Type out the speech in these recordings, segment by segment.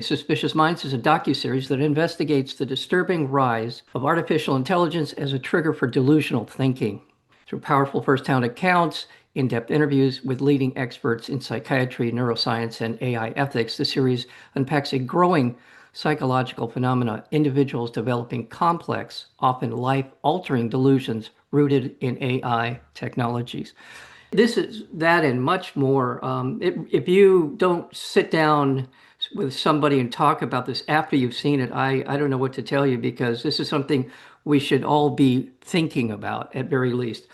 Suspicious Minds is a docuseries that investigates the disturbing rise of artificial intelligence as a trigger for delusional thinking. Through powerful first-hand accounts, in-depth interviews with leading experts in psychiatry, neuroscience, and AI ethics, the series unpacks a growing psychological phenomena, individuals developing complex, often life-altering delusions rooted in AI technologies. This is that and much more. If you don't sit down with somebody and talk about this after you've seen it, I don't know what to tell you, because this is something we should all be thinking about at very least.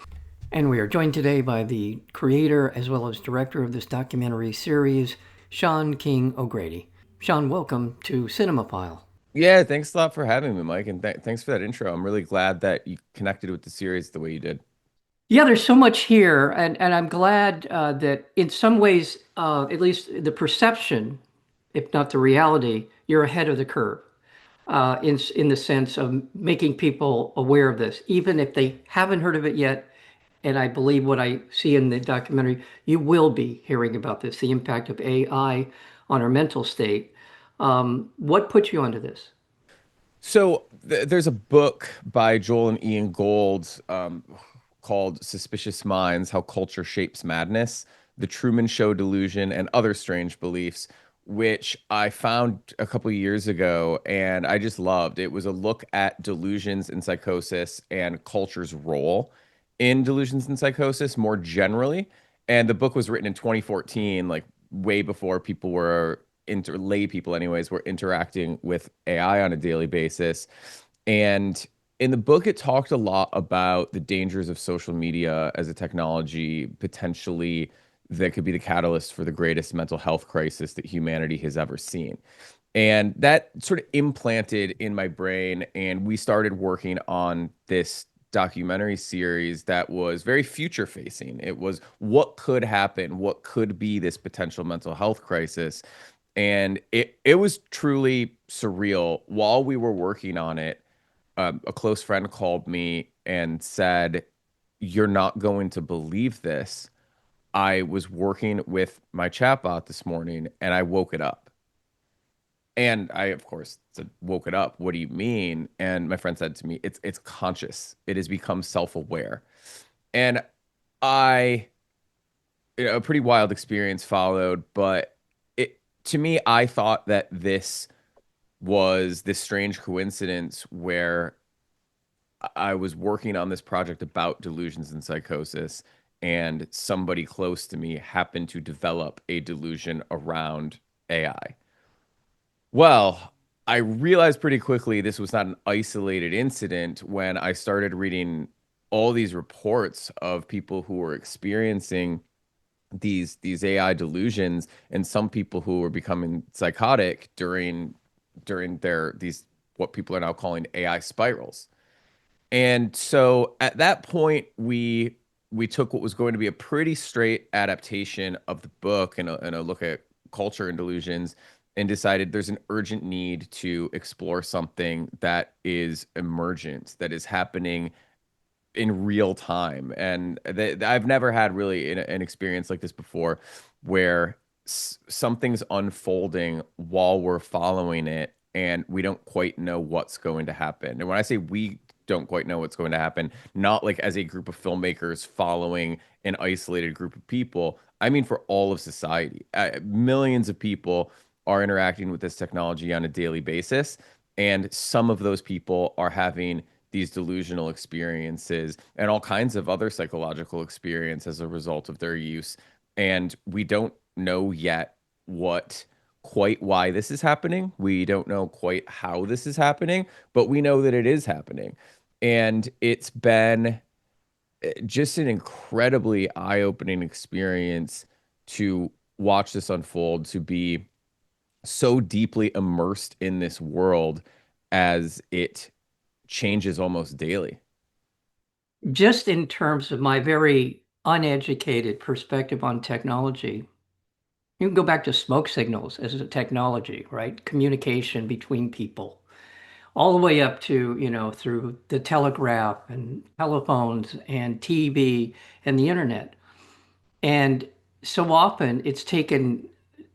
And we are joined today by the creator as well as director of this documentary series, Sean King O'Grady. Sean, welcome to Cinemaphile. Yeah, thanks a lot for having me, Mike, and thanks for that intro. I'm really glad that you connected with the series the way you did. Yeah, there's so much here, and I'm glad that in some ways, at least the perception, if not the reality, you're ahead of the curve in the sense of making people aware of this, even if they haven't heard of it yet. And I believe what I see in the documentary, you will be hearing about this, the impact of AI on our mental state. What put you onto this? So there's a book by Joel and Ian Gold called Suspicious Minds: How Culture Shapes Madness, The Truman Show Delusion, and Other Strange Beliefs, which I found a couple of years ago and I just loved. It was a look at delusions and psychosis and culture's role in delusions and psychosis more generally. And the book was written in 2014, like way before people were lay people anyways were interacting with AI on a daily basis. And in the book, it talked a lot about the dangers of social media as a technology, potentially that could be the catalyst for the greatest mental health crisis that humanity has ever seen. And that sort of implanted in my brain. And we started working on this documentary series that was very future facing. It was what could happen, what could be this potential mental health crisis. And it was truly surreal. While we were working on it, a close friend called me and said, "You're not going to believe this. I was working with my chatbot this morning and I woke it up." And I, of course, said, "Woke it up? What do you mean?" And my friend said to me, "It's conscious. It has become self-aware." And I, a pretty wild experience followed, but to me, I thought that this was this strange coincidence where I was working on this project about delusions and psychosis, and somebody close to me happened to develop a delusion around AI. Well, I realized pretty quickly this was not an isolated incident when I started reading all these reports of people who were experiencing these AI delusions, and some people who were becoming psychotic during their these what people are now calling AI spirals. And so at that point, we took what was going to be a pretty straight adaptation of the book and a look at culture and delusions, and decided there's an urgent need to explore something that is emergent, that is happening in real time. And I've never had really an experience like this before, where something's unfolding while we're following it and we don't quite know what's going to happen. And when I say we don't quite know what's going to happen, not like as a group of filmmakers following an isolated group of people, I mean for all of society. Millions of people are interacting with this technology on a daily basis, and some of those people are having these delusional experiences and all kinds of other psychological experience as a result of their use. And we don't know yet what quite why this is happening. We don't know quite how this is happening, but we know that it is happening. And it's been just an incredibly eye-opening experience to watch this unfold, to be so deeply immersed in this world as it changes almost daily. Just in terms of my very uneducated perspective on technology, you can go back to smoke signals as a technology, right? Communication between people, all the way up to, through the telegraph and telephones and TV and the internet. And so often it's taken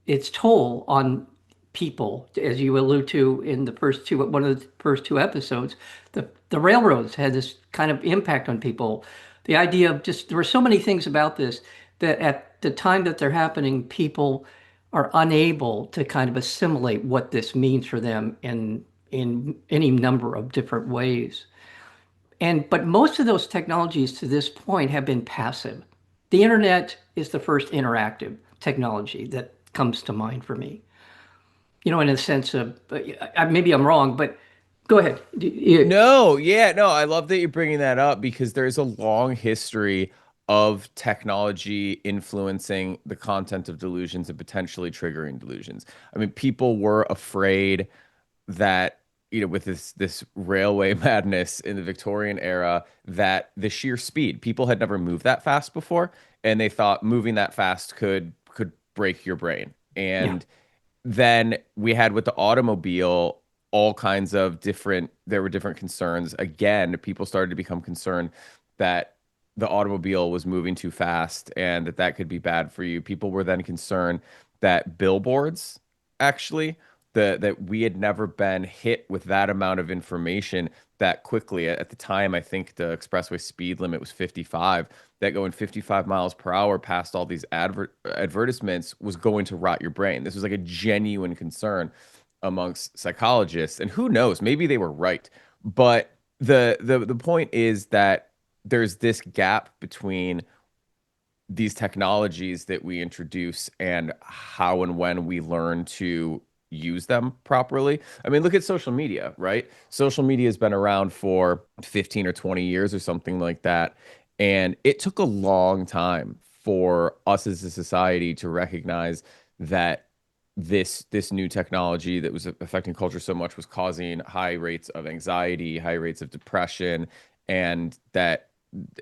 its toll on people, as you allude to in the first two, one of the first two episodes. The railroads had this kind of impact on people. The idea of just, there were so many things about this that at the time that they're happening, people are unable to kind of assimilate what this means for them in any number of different ways. But most of those technologies to this point have been passive. The internet is the first interactive technology that comes to mind for me. In a sense of, maybe I'm wrong, but go ahead. No, yeah, no, I love that you're bringing that up because there's a long history of technology influencing the content of delusions and potentially triggering delusions. I mean, people were afraid that, with this railway madness in the Victorian era, that the sheer speed, people had never moved that fast before, and they thought moving that fast could break your brain. Yeah. And then we had with the automobile all kinds of there were different concerns. Again, people started to become concerned that the automobile was moving too fast and that could be bad for you. People were then concerned that billboards actually that we had never been hit with that amount of information that quickly. At the time, I think the expressway speed limit was 55. That going 55 miles per hour past all these advertisements was going to rot your brain. This was like a genuine concern amongst psychologists, and who knows, maybe they were right. But the point is that there's this gap between these technologies that we introduce and how and when we learn to use them properly. I mean, look at social media, right? Social media has been around for 15 or 20 years or something like that. And it took a long time for us as a society to recognize that this new technology that was affecting culture so much was causing high rates of anxiety, high rates of depression, and that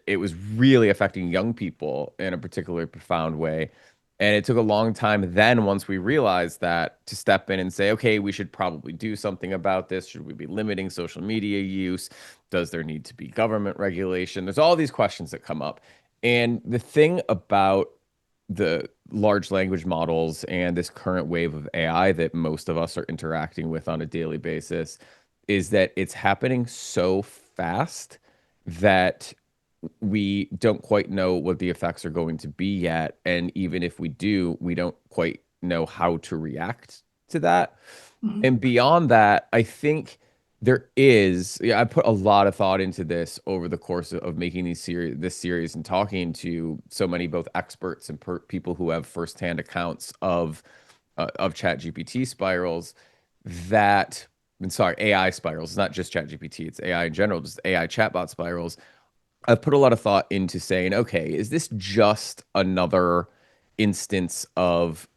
it was really affecting young people in a particularly profound way. And it took a long time then, once we realized that, to step in and say, okay, we should probably do something about this. Should we be limiting social media use? Does there need to be government regulation? There's all these questions that come up. And the thing about the large language models and this current wave of AI that most of us are interacting with on a daily basis is that it's happening so fast that we don't quite know what the effects are going to be yet. And even if we do, we don't quite know how to react to that. Mhm. And beyond that, I think yeah, I put a lot of thought into this over the course of making this series and talking to so many both experts and people who have firsthand accounts of chat GPT spirals that, and sorry, AI spirals. It's not just chat GPT, it's AI in general, just AI chatbot spirals. I've put a lot of thought into saying, okay, is this just another instance of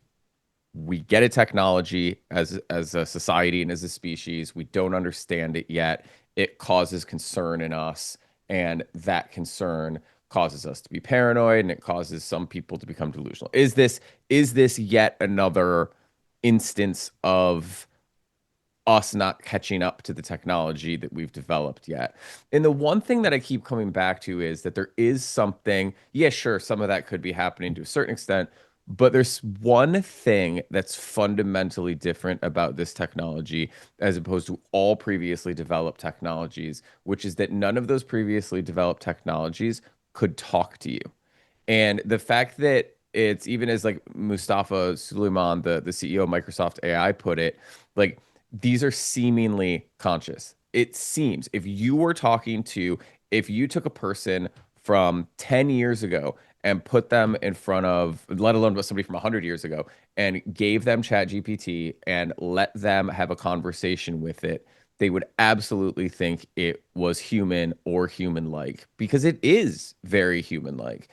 we get a technology as a society and as a species, we don't understand it yet. It causes concern in us, and that concern causes us to be paranoid, and it causes some people to become delusional. Is this yet another instance of us not catching up to the technology that we've developed yet? And the one thing that I keep coming back to is that there is something, yeah, sure, some of that could be happening to a certain extent, but there's one thing that's fundamentally different about this technology as opposed to all previously developed technologies, which is that none of those previously developed technologies could talk to you. And the fact that it's, even as like Mustafa Suleiman, the CEO of Microsoft AI, put it, like, these are seemingly conscious. It seems if you took a person from 10 years ago and put them in front of, let alone somebody from 100 years ago, and gave them Chat GPT and let them have a conversation with it, they would absolutely think it was human or human-like, because it is very human-like.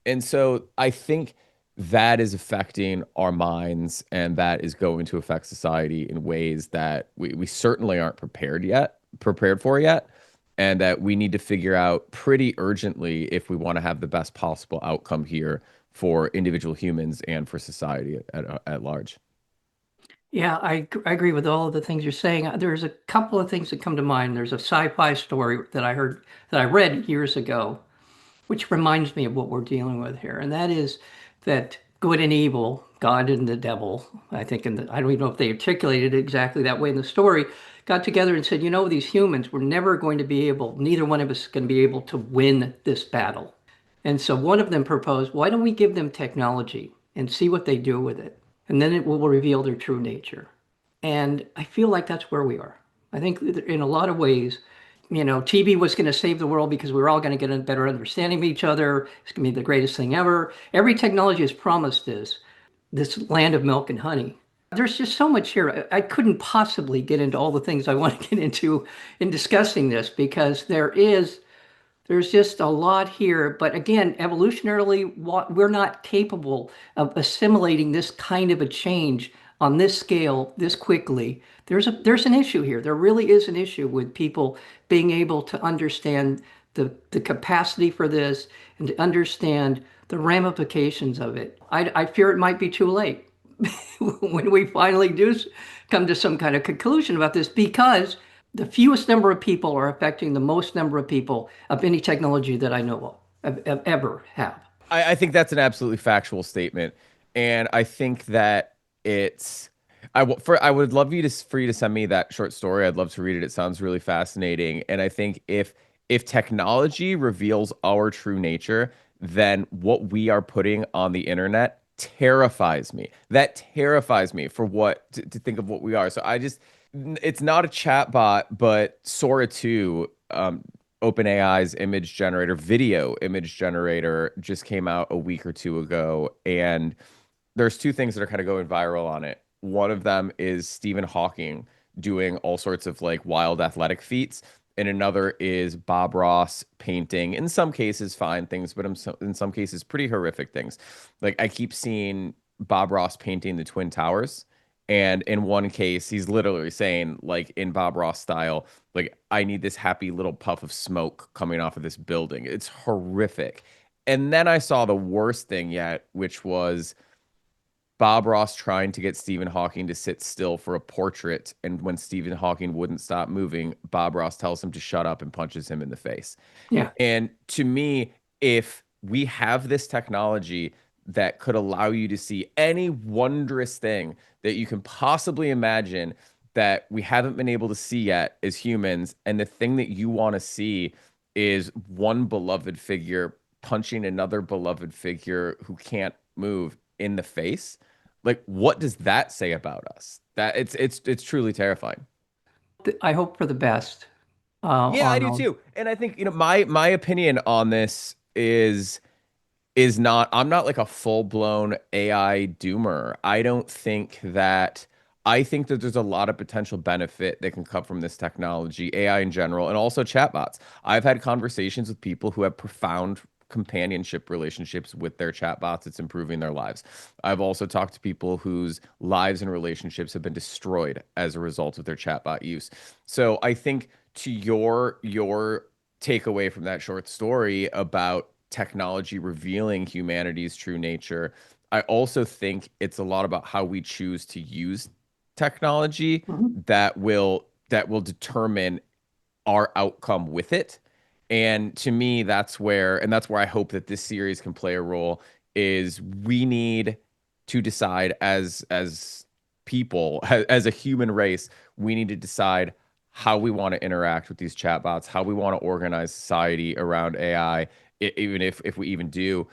And so I think that is affecting our minds, and that is going to affect society in ways that we certainly aren't prepared for yet, and that we need to figure out pretty urgently if we want to have the best possible outcome here for individual humans and for society at large. Yeah, I agree with all of the things you're saying. There's a couple of things that come to mind. There's a sci-fi story that I read years ago, which reminds me of what we're dealing with here. And that is that good and evil, God and the devil, I think, I don't even know if they articulated it exactly that way in the story, got together and said, you know, these humans, we're never going to be able, neither one of us is going to be able to win this battle. And so one of them proposed, why don't we give them technology and see what they do with it? And then it will reveal their true nature. And I feel like that's where we are. I think in a lot of ways, TV was going to save the world because we were all going to get a better understanding of each other. It's going to be the greatest thing ever. Every technology has promised this land of milk and honey. There's just so much here. I couldn't possibly get into all the things I want to get into in discussing this because there's just a lot here. But again, evolutionarily, we're not capable of assimilating this kind of a change on this scale this quickly. There's an issue here. There really is an issue with people being able to understand the capacity for this and to understand the ramifications of it. I fear it might be too late when we finally do come to some kind of conclusion about this because the fewest number of people are affecting the most number of people of any technology that I know of ever have. I think that's an absolutely factual statement, and I think that it's. I would love for you to send me that short story. I'd love to read it. It sounds really fascinating, and I think if technology reveals our true nature, then what we are putting on the internet terrifies me. That terrifies me for to think of what we are. So it's not a chat bot, but Sora 2, OpenAI's image generator, video image generator, just came out a week or two ago. And there's two things that are kind of going viral on it. One of them is Stephen Hawking doing all sorts of like wild athletic feats. And another is Bob Ross painting, in some cases, fine things, but in some cases, pretty horrific things. Like I keep seeing Bob Ross painting the Twin Towers. And in one case, he's literally saying, like in Bob Ross style, like, I need this happy little puff of smoke coming off of this building. It's horrific. And then I saw the worst thing yet, which was Bob Ross trying to get Stephen Hawking to sit still for a portrait. And when Stephen Hawking wouldn't stop moving, Bob Ross tells him to shut up and punches him in the face. Yeah. And to me, if we have this technology that could allow you to see any wondrous thing that you can possibly imagine that we haven't been able to see yet as humans, and the thing that you want to see is one beloved figure punching another beloved figure who can't move in the face, like what does that say about us? That it's truly terrifying. I hope for the best Yeah, I on do all. too. And I think, my opinion on this is not, I'm not like a full-blown AI doomer. I think that there's a lot of potential benefit that can come from this technology, AI in general, and also chatbots. I've had conversations with people who have profound companionship relationships with their chatbots. It's improving their lives. I've also talked to people whose lives and relationships have been destroyed as a result of their chatbot use. So I think to your takeaway from that short story about technology revealing humanity's true nature, I also think it's a lot about how we choose to use technology Mhm. that will determine our outcome with it. And to me, that's where I hope that this series can play a role, is we need to decide as people, as a human race, we need to decide how we want to interact with these chatbots, how we want to organize society around AI, even if we even do.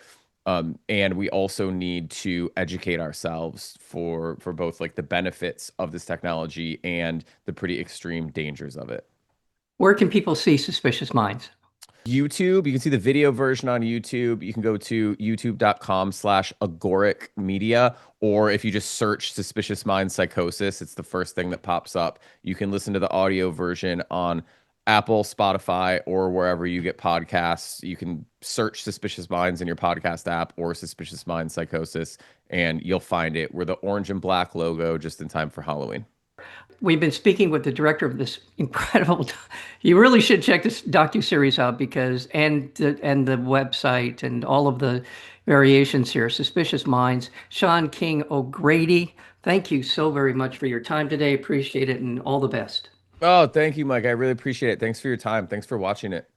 And we also need to educate ourselves for both like the benefits of this technology and the pretty extreme dangers of it. Where can people see Suspicious Minds? YouTube, you can see the video version on YouTube. You can go to youtube.com/agoric media, or if you just search Suspicious Mind Psychosis, it's the first thing that pops up. You can listen to the audio version on Apple, Spotify, or wherever you get podcasts. You can search Suspicious Minds in your podcast app or Suspicious Mind Psychosis, and you'll find it. We're the orange and black logo just in time for Halloween. We've been speaking with the director of this incredible. You really should check this docuseries out because and the website and all of the variations here. Suspicious Minds, Sean King O'Grady. Thank you so very much for your time today. Appreciate it and all the best. Oh, thank you, Mike. I really appreciate it. Thanks for your time. Thanks for watching it.